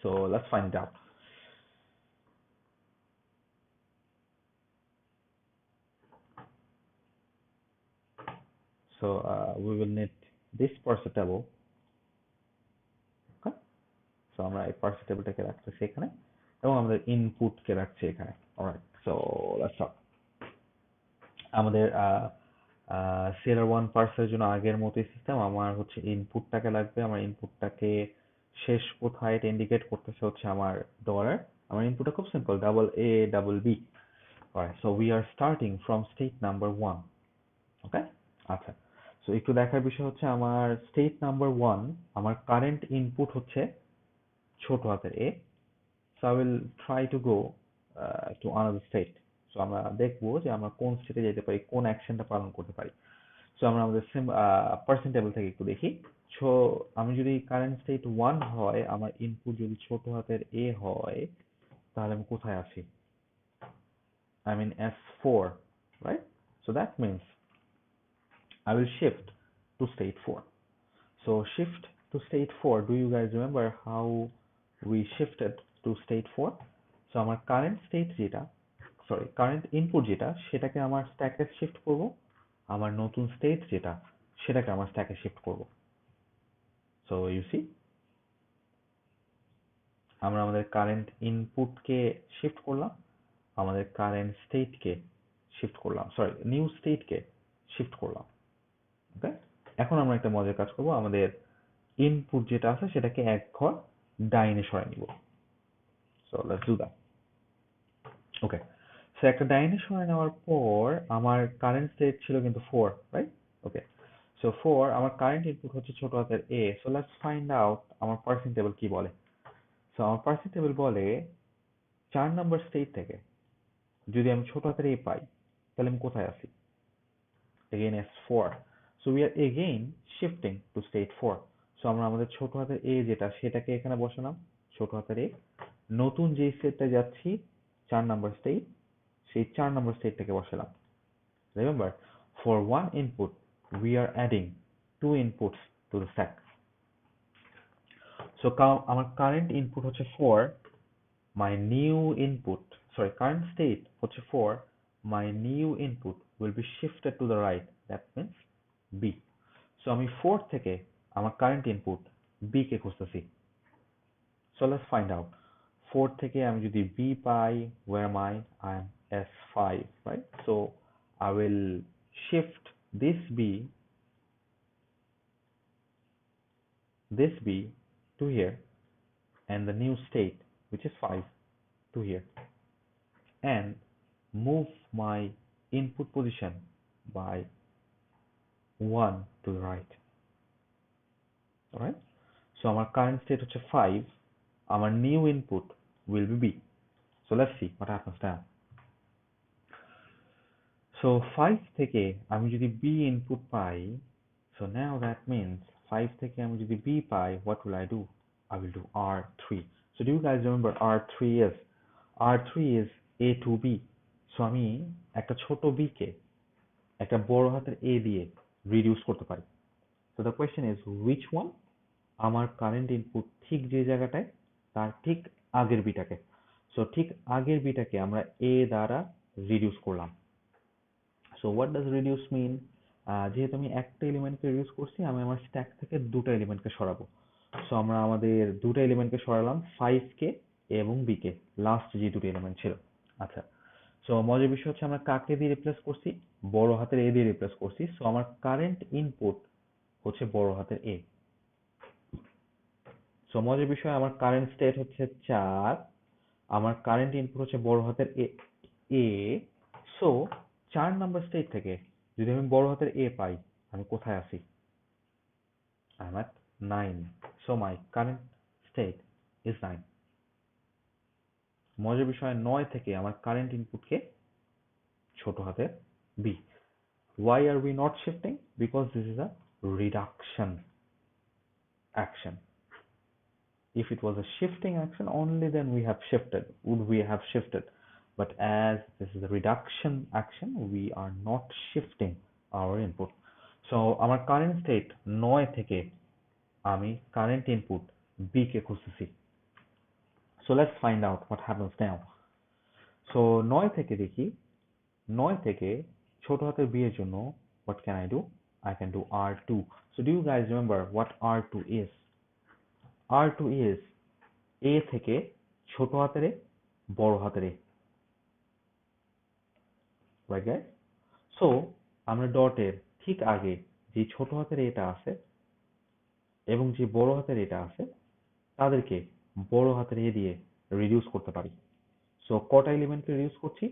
So let's find it out. So we will need this parser table. Okay. So আমরা এই parser tableটাকে রাখতেছি এখানে এবং আমাদের input কে রাখছি এখানে. Alright. So let's start. আমাদের CLR1 পার্সের জন্য আগের মতোই সিস্টেম। আমার হচ্ছে ইনপুটটাকে লাগবে, আমার ইনপুটটাকে শেষ কোথায় এটা ইন্ডিকেট করতেছে হচ্ছে আমার ডলার। আমার ইনপুটটা খুব simple, double A double B. Alright, so we are starting from state number 1। Okay, আচ্ছা। সো একটু দেখার বিষয় হচ্ছে আমার স্টেট নাম্বার 1, আমার কারেন্ট ইনপুট হচ্ছে ছোট হাতের A. So I will try to go to another state. So আমরা দেখবো যে আমরা কোন স্টেটে যেতে পারি, কোন অ্যাকশনটা পালন করতে পারি। সো আমরা আমাদের পার্সেন্ট টেবিল থেকে একটু দেখি। সো আমি যদি কারেন্ট স্টেট 1 হয়, আমার ইনপুট যদি ছোট হাতের এ হয়, তাহলে আমি কোথায় আছি? I'm in S4, right? So that means I will shift to state 4. So shift to state 4. Do you guys remember how we shifted to state 4? So আমার কারেন্ট স্টেট যেটা, সরি কারেন্ট ইনপুট যেটা, সেটাকে আমার স্ট্যাকে shift করব। আমার নতুন state যেটা, সেটাকে আমার স্ট্যাকে শিফট করব। সো ইউ সি, আমরা আমাদের কারেন্ট ইনপুটকে শিফট করলাম, আমাদের কারেন্ট স্টেটকে শিফট করলাম, সরি নিউ স্টেটকে শিফট করলাম। ওকে, এখন আমরা একটা মজার কাজ করব, আমাদের ইনপুট যেটা আছে সেটাকে এক ঘর ডাইনে সরাই নিব। So let's do that. Okay, so একটা ডাইনে সরাই নেওয়ার পর আমার কারেন্ট স্টেট ছিল কিন্তু 4, রাইট? ওকে, সো 4, আমার কারেন্ট ইনপুট হচ্ছে ছোট হাতের A. So let's find out আমার পার্সেন্ট টেবিল কি বলে। সো আমার পার্সেন্ট টেবিল বলে 4 নাম্বার স্টেট থেকে যদি আমি ছোট হাতের এ পাই, তাহলে আমি কোথায় আছি? Again S4. So we are again shifting to state 4. So আমরা আমাদের ছোট হাতের এ যেটা, সেটাকে এখানে বসালাম, ছোট হাতের এ। নতুন যে স্টেটটা যাচ্ছি 4 নাম্বার স্টেট, সেই 4 নাম্বার স্টেটটাকে বসালাম। Remember, for one input we are adding 2 inputs to the stack. So আমার কারেন্ট ইনপুট হচ্ছে 4, my new input, sorry, current state হচ্ছে 4, my new input will be shifted to the right, that means B. So আমি 4 থেকে আমার current input B কে খুঁজতেছি। So let's find out. 4 থেকে আমি যদি B pi, where am I? I am S5, right? So I will shift this B to here, and the new state, which is 5, to here, and move my input position by 1 to the right. Alright? So our current state হচ্ছে 5, our new input will be B. So let's see what happens now. So 5 থেকে আমি যদি B input pi, so now that means 5 থেকে আমি যদি B pi, what will I do? I will do R3. So do you guys remember R3 is? R3 is A to B. So আমি একটা ছোট b কে একটা বড় হাতের a দিয়ে রিডিউস করতে পারি। So the question is which one? আমার কারেন্ট ইনপুট ঠিক যে জায়গাটায়, তার ঠিক আগের বিটাকে। সো ঠিক আগের বিটাকে আমরা a দ্বারা রিডিউস করলাম। সো হোয়াট ডাজ রিডিউস মিন? যেহেতু আমি একটা এলিমেন্টকে রিডিউস করছি, আমি আমার স্ট্যাক থেকে দুটো এলিমেন্টকে সরাবো। সো আমরা আমাদের দুটো এলিমেন্টকে সরালাম, 5k এবং bk, লাস্ট যে দুটো এলিমেন্ট ছিল। আচ্ছা, সো মজার বিষয় হচ্ছে আমরা কাকে দিয়ে রিপ্লেস করছি? বড় হাতের এ দিয়ে রিপ্লেস করছি। সো আমার কারেন্ট ইনপুট হচ্ছে বড় হাতের এ। সো মজার বিষয়, আমার কারেন্ট স্টেট হচ্ছে 4, আমার কারেন্ট ইনপুট হচ্ছে বড় হাতের এ এ। সো 4 নাম্বার স্টেট থেকে যদি আমি বড় হাতের এ পাই, আমি কোথায় আছি? I am at 9, so my current state is 9। মজার বিষয়, 9 থেকে আমার কারেন্ট ইনপুটকে ছোট হাতের B. Why are we not shifting? Because this is a reduction action. If it was a shifting action, only then we have shifted, would we have shifted. But as this is a reduction action, we are not shifting our input. So আমার current state 9 থেকে আমি current input B কে খুঁজতেছি। So let's find out what happens now. So 9 থেকে দেখি, 9 থেকে ছোট হাতের b এর জন্য what can I do? I can do R2. So do you guys remember what R2 is? R2 is A থেকে ছোট হাতের a, বড় হাতের a, right guys? So আমরা ডটের ঠিক আগে যে ছোট হাতের এটা আছে এবং যে বড় হাতের এটা আছে, তাদেরকে বড় হাতের a দিয়ে রিডিউস করতে পারি। সো কটা এলিমেন্টকে রিডিউস করছি?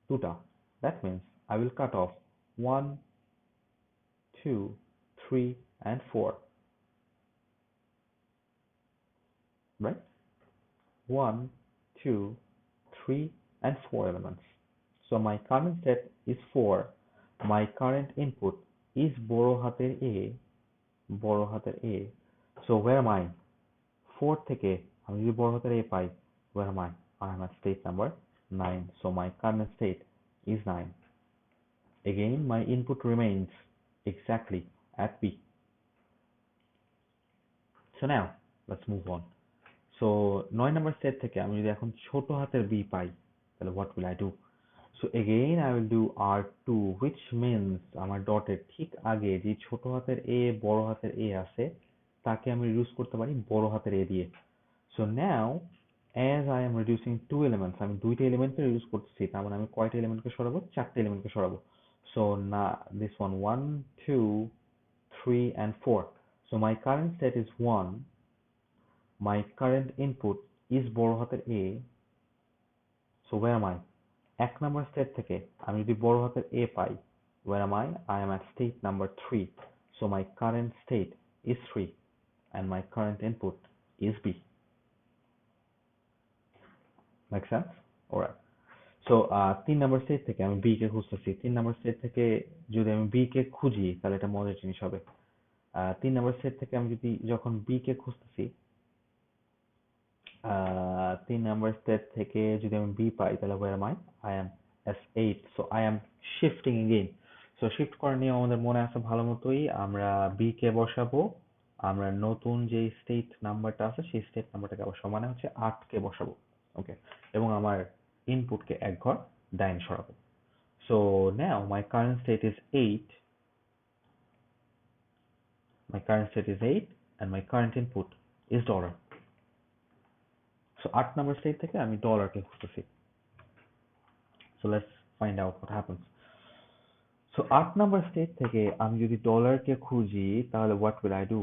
দুটা। That means I will cut off 1, 2, 3 and 4, right? 1, 2, 3 and 4 elements. So my current state is 4. My current input is বড় হাতের a, বড় হাতের a. So where am I? 4 থেকে আমি যদি বড় হাতের a pi, where am I? I am at state number 9. So my current state is 9. Again, my input remains exactly at B. So now, let's move on. So 9 number state থেকে আমি যদি এখন ছোট হাতের b পাই, তাহলে what will I do? So again I will do R2, which means আমার ডটের ঠিক আগে যে ছোট হাতের a, বড় হাতের a আছে, তাকে আমি রিডিউস করতে পারি বড় হাতের a দিয়ে। So now as I am reducing two elements, আমি দুইটা এলিমেন্টকে রিডিউস করতেছি, তার মানে আমি কয়টা এলিমেন্টকে সরাবো? চারটে এলিমেন্টকে সরাবো। So now this one, 1, 2, 3 and 4. So my current state is 1. My current input is বড় হাতের a. So where am I? 1 number state থেকে আমি যদি বড় হাতের a pi, where am I? I am at state number 3. So my current state is 3 and my current input is B. Make sense? Alright. So 3 number state থেকে আমি B কে খুঁজতেছি। 3 number state থেকে যদি আমি B কে খুঁজি, তাহলে এটা মজার জিনিস হবে। 3 number state থেকে আমি যদি যখন B কে খুঁজতেছি, 3 number state থেকে যদি আমি B পাই, তাহলে where am I? I am S8. So I am shifting again. So shift করার নিয়ম আমাদের মনে আছে ভালো মতোই। আমরা B কে বসাবো, আমরা নতুন যে স্টেট নাম্বারটা আছে সেই স্টেট নাম্বারটাকে আবার সমানে হচ্ছে 8 কে বসাবো। ওকে, এবং আমার ইনপুটকে এক ঘর ডাইন সরাবো। So now my current state is 8. My current state is 8 and my current input is $. So 8 number state থেকে আমি ডলারকে খুঁজতেছি। So let's find out what happens. So 8 number state থেকে আমি যদি ডলারকে খুঁজি, তাহলে what will I do?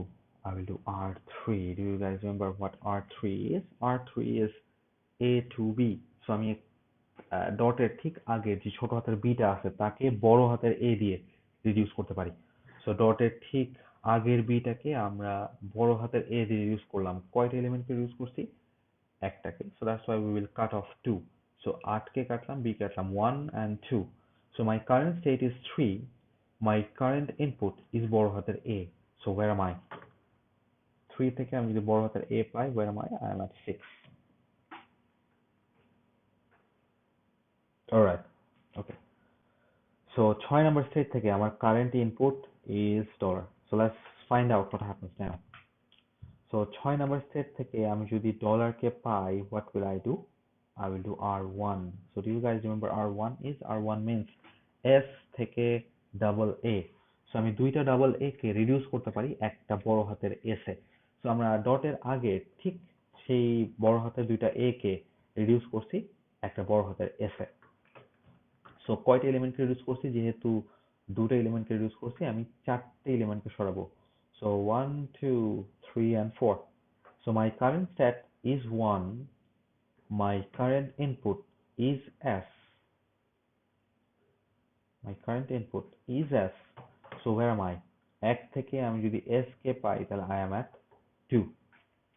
I will do R3. Do you guys remember what R3 is? R3 is A to B. So আমি ডটের ঠিক আগে যে ছোট হাতের বিটা আছে তাকে বড় হাতের a দিয়ে রিডিউস করতে পারি। সো ডটের ঠিক আগের বিটাকে আমরা বড় হাতের a দিয়ে রিডিউস করলাম। কয়টা এলিমেন্টকে রিডিউস করছি? একটাকে। So that's why we will cut off 2. So 8 কে কাটলাম, b কাটলাম, 1 and 2. So my current state is 3. My current input is বড় হাতের a. So where am I? 3 থেকে আমি যদি বড় হাতের a পাই, where am I? I am at 6. Alright. Okay. So 6 number state থেকে আমার current input is $. So let's find out what happens now. So 6 number state থেকে আমি যদি ডলারকে পাই, what will I do? I will do R1. So do you guys remember R1 is? R1 means S থেকে double A. So আমি দুইটা double A K reduce করতে পারি একটা বড় হাতের S এ. So সো আমরা ডটের আগে ঠিক সেই বড় হাতের দুইটা এ কে রিডিউস করছি একটা বড় হাতের এস এ। সো কয়টা এলিমেন্টকে রিডিউস করছি, যেহেতু দুটো এলিমেন্টকে রিডিউস করছি, আমি চারটে এলিমেন্টকে সরাবো। So 1 2 3 and 4. So my current stat is 1, my current input is S, my current input is S. So where am I? এক থেকে আমি যদি S কে পাই তাহলে I am at 2,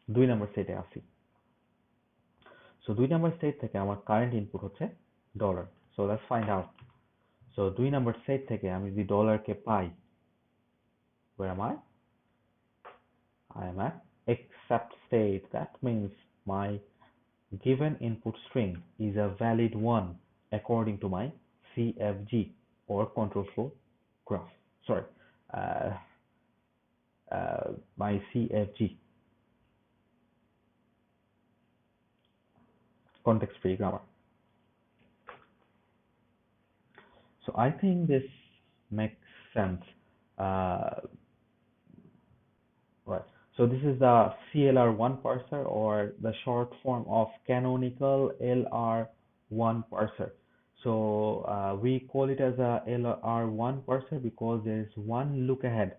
2 নাম্বার সেটে আছি। সো 2 নাম্বার সেট থেকে আমার কারেন্ট ইনপুট হচ্ছে dollar. So let's find out. So 2 number set থেকে আমি যদি ডলারকে পাই, where am I? I am at except state. That means my given input string is a valid one according to my CFG or control flow graph. Sorry, uh, my CFG, context free grammar. So I think this makes sense. Right. So this is the CLR1 parser, or the short form of Canonical LR1 parser. So we call it as a LR1 parser because there is one look ahead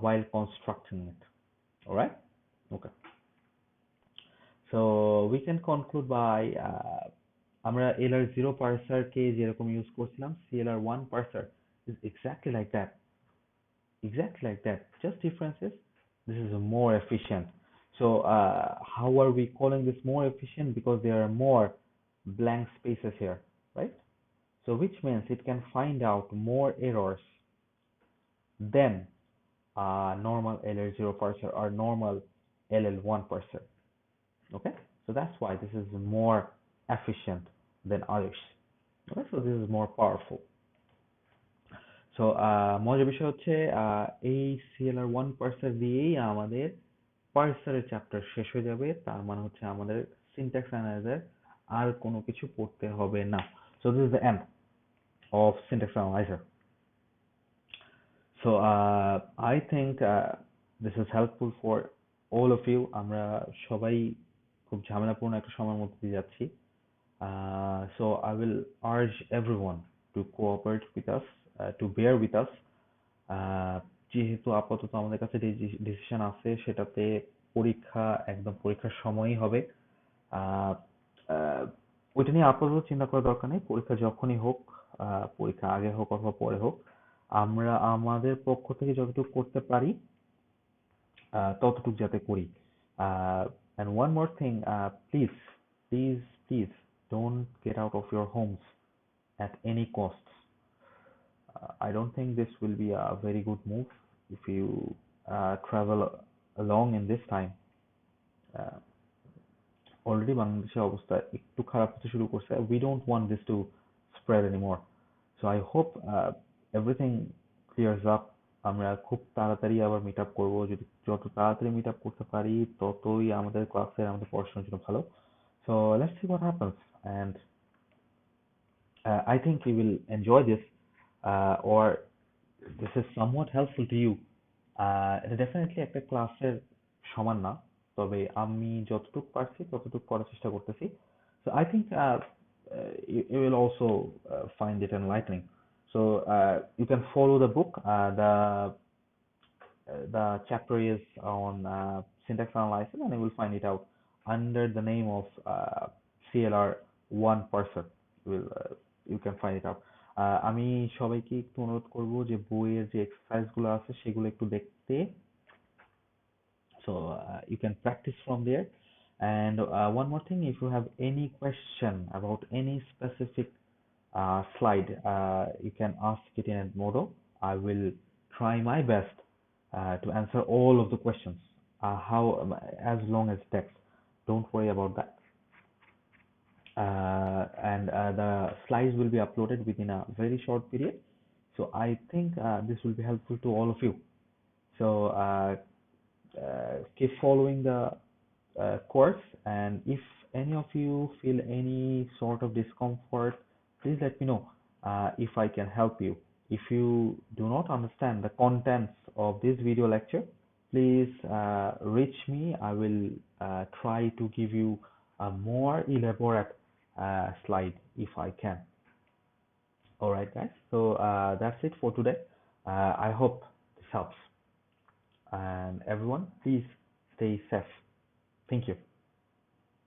while constructing it. All right. Okay. So we can conclude by আমরা LR0 parser কে যেরকম use করছিলাম, CLR1 parser is exactly like that. Exactly like that. Just differences. This is more efficient. So how are we calling this more efficient? Because there are more blank spaces here, right? So which means it can find out more errors than normal LR0 parser or normal LL1 parser. Okay, so that's why this is more efficient than others. Okay, so this is more powerful. So মজার বিষয় হচ্ছে এই CLR1 পার্সার দিয়েই আমাদের পার্সারের chapter শেষ হয়ে যাবে। তার মানে হচ্ছে আমাদের সিনট্যাক্স অ্যানালাইজার আর কোনো কিছু পড়তে হবে না। So this is the end of syntax analyser. So I think this is helpful for all of you. আমরা সবাই খুব ঝামেলাপূর্ণ একটা সময়ের মধ্যে দিয়ে যাচ্ছি। So I will urge everyone to cooperate with us, to bear with us. যেহেতু আপাতত আমাদের কাছে ডিসিশন আছে, সেটাতে পরীক্ষা একদম পরীক্ষার সময়ই হবে। ওইটা নিয়ে আপাতত চিন্তা করার দরকার নেই। পরীক্ষা যখনই হোক, পরীক্ষা আগে হোক অথবা পরে হোক, আমরা আমাদের পক্ষ থেকে যতটুকু করতে পারি ততটুকু যাতে করি। And one more thing, please don't get out of your homes at any cost. I don't think this will be a very good move if you travel along in this time. Already বাংলাদেশের অবস্থা একটু খারাপ হতে শুরু করছে. We don't want this to spread anymore. So I hope everything clears up. আমরা খুব তাড়াতাড়ি আবার মিট আপ করবো। যদি যত তাড়াতাড়ি মিট আপ করতে পারি ততই আমাদের ক্লাসের আমাদের পড়াশোনার জন্য ভালো। So let's see what happens, and I think you will enjoy this, or this is somewhat helpful to you. এটা definitely একটা ক্লাসের সমান না, তবে আমি যতটুকু পারছি ততটুকু করার চেষ্টা করতেছি. So I think you will also find it enlightening. So you can follow the book. The chapter is on syntax analysis, and you will find it out under the name of CLR1 parser. You can find it out. আমি সবাইকে একটু অনুরোধ করব যে বইয়ের যে exercise গুলো আছে সেগুলো একটু দেখতে। So you can practice from there. And one more thing, if you have any question about any specific slide, you can ask it in Modo. I will try my best to answer all of the questions, as long as text. Don't worry about that. And the slides will be uploaded within a very short period. So I think this will be helpful to all of you. So keep following the course, and if any of you feel any sort of discomfort, please let me know if I can help you. If you do not understand the contents of this video lecture, please reach me. I will try to give you a more elaborate slide if I can. All right, guys. So that's it for today. I hope this helps. And everyone, please stay safe. Thank you.